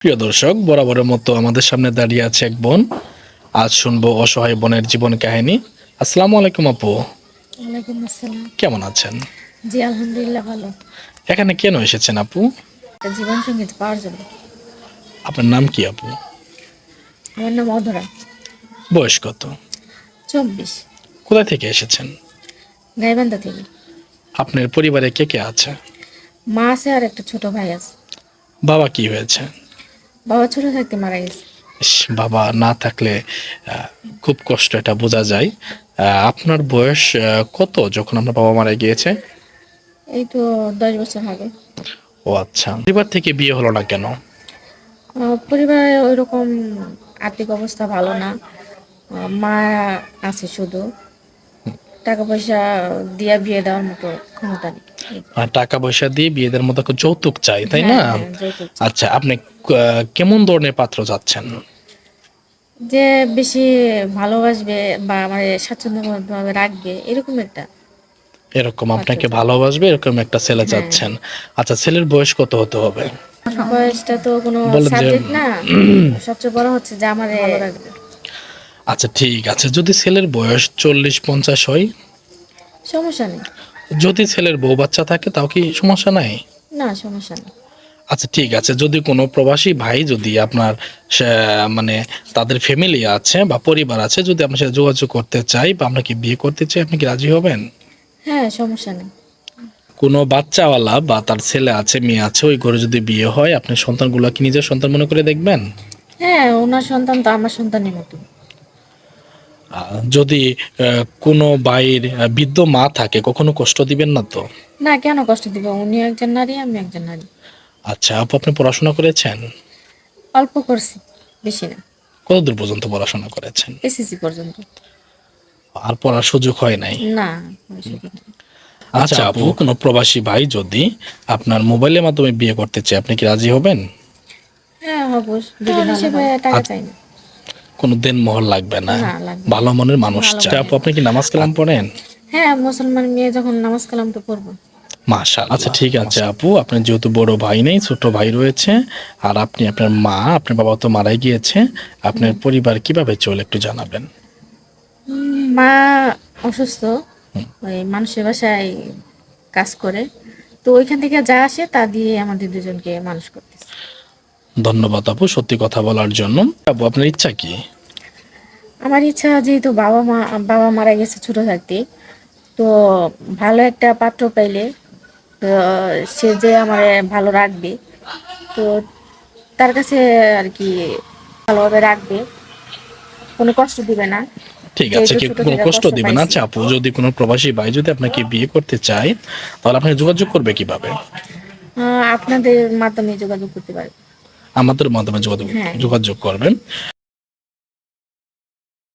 প্রিয় দর্শক, বরাবরের মতো আমাদের সামনে দাঁড়িয়ে আছে এক বোন। আজ শুনবো অসহায় বোনের জীবন কাহিনী। আসসালামু আলাইকুম আপু। ওয়ালাইকুম আসসালাম। কেমন আছেন? জি আলহামদুলিল্লাহ ভালো। এখানে কেন এসেছেন আপু? একটা জীবন সঙ্গীত পাওয়ার জন্য। আপনার নাম কি আপু? আমার নাম অধরা। বয়স কত? 24। কোথা থেকে এসেছেন? গাইবান্ধা থেকে। আপনার পরিবারে কে কে আছে? মা আছে আর একটা ছোট ভাই আছে। বাবা কি হয়েছে? বাবা ছোট থাকতে মারা গেছে। ইস, বাবা না থাকলে খুব কষ্ট, এটা বোঝা যায়। আপনার বয়স কত যখন আপনার বাবা মারা গিয়েছে? এই তো 10 বছর হবে। ও আচ্ছা, পরিবার থেকে বিয়ে হলো না কেন? পরিবারে ওই রকম আর্থিক অবস্থা ভালো না। মা আছে শুধু, টাকা পয়সা দিয়া বিয়ে দেওয়ার মতো ক্ষমতা নেই। আর টাকা পয়সা দিয়ে বিয়েদের মতো একটা যৌতুক চাই, তাই হ্যাঁ না? হ্যাঁ, যৌতুক চাই। আচ্ছা, আপনি কেমন ধরনের পাত্র চাচ্ছেন? যে বেশি ভালোবাসবে বা আমার স্বাচ্ছন্দ্যভাবে রাখবে এরকম একটা এরকম পাত্র আপনাকে চাই। ভালোবাসবে এরকম একটা ছেলে হ্যাঁ, চাচ্ছেন। আচ্ছা, ছেলের বয়স কত হতে হবে? বয়সটা তো কোনো বলেন যে সাবজেক্ট না। সবচেয়ে বড় হচ্ছে যে আমার ভালো রাখবে। আচ্ছা ঠিক আছে, যদি ছেলের বয়স 40-50 হয়, সমস্যা নেই। যদি ছেলের বউ বাচ্চা থাকে তাও কি সমস্যা নাই? না, সমস্যা নেই। আচ্ছা ঠিক আছে, যদি কোনো প্রবাসী ভাই যদি আপনার মানে তাদের ফ্যামিলি আছে বা পরিবার আছে, যদি আপনার সাথে যোগাযোগ করতে চাই বা আপনাকে বিয়ে করতে চাই, আপনি কি রাজি হবেন? হ্যাঁ, সমস্যা নেই। কোনো বাচ্চাওয়ালা বা তার ছেলে আছে মেয়ে আছে ওই ঘরে যদি বিয়ে হয়, আপনি সন্তানগুলো কি নিজের সন্তান মনে করে দেখবেন? হ্যাঁ, ওনার সন্তান তো আমার সন্তানের মতো। যদি কোনো ভাইয়ের বৃদ্ধ মা থাকে, কখনো কষ্ট দিবেন না তো? না, কেন কষ্ট দিব? উনি একজন নারী, আমি একজন নারী। আচ্ছা আপু, আপনি পড়াশোনা করেছেন? অল্প করছি, বেশি না। কতদূর পর্যন্ত পড়াশোনা করেছেন? এসএসসি পর্যন্ত। আর পড়ার সুযোগ হয় নাই? না, কোনো সুযোগ নেই। আচ্ছা আপু, কোনো প্রবাসী ভাই যদি আপনার মোবাইলের মাধ্যমে বিয়ে করতে চায়, আপনি কি রাজি হবেন? হ্যাঁ, হব। যদি হিসেবে টাকা চাই না। কোনো দেনমোহর লাগবে না? না, লাগবে না। ভালো মনের মানুষ ভালো চাই। আপু, আপনি কি নামাজ কালাম পড়েন? হ্যাঁ, মুসলমান মেয়ে যখন নামাজ কালাম তো পড়বো। মাশাআল্লাহ। আচ্ছা ঠিক আছে আপু, আপনার যেহেতু বড় ভাই নেই, ছোট ভাই রয়েছে, আর আপনি আপনার মা, আপনার বাবা তো মারাই গিয়েছে, আপনার পরিবার কিভাবে চলে একটু জানাবেন? মা অসুস্থ, ওই মানুষের বাসায় কাজ করে, তো ওইখান থেকে যা আসে তা দিয়ে আমাদের দুজনকে মানুষ করতেছে। ধন্যবাদ আপু সত্যি কথা বলার জন্য। আপু, আপনার ইচ্ছা কি? আমার ইচ্ছা, যেহেতু বাবা মারা গেছে ছোট থাকতে, তো ভালো একটা পাত্র পাইলে, তো সে যে আমার ভালো রাখবে, তো তার কাছে আর কি ভালোভাবে রাখবে, কোনো কষ্ট দিবে না, ঠিক আছে, যেহেতু কি ছোট কোনো থেকে কষ্ট কষ্ট দিবেন? পাইছি। আচ্ছা আপু, যদি কোনো প্রবাসী ভাই যদি আপনাকে বিয়ে করতে চায়, তাহলে আপনি যোগাযোগ করবে কিভাবে? আপনাদের মাধ্যমে যোগাযোগ করতে পারবে। আমাদের মাধ্যমে যোগাযোগ হ্যাঁ। যোগাযোগ করবেন।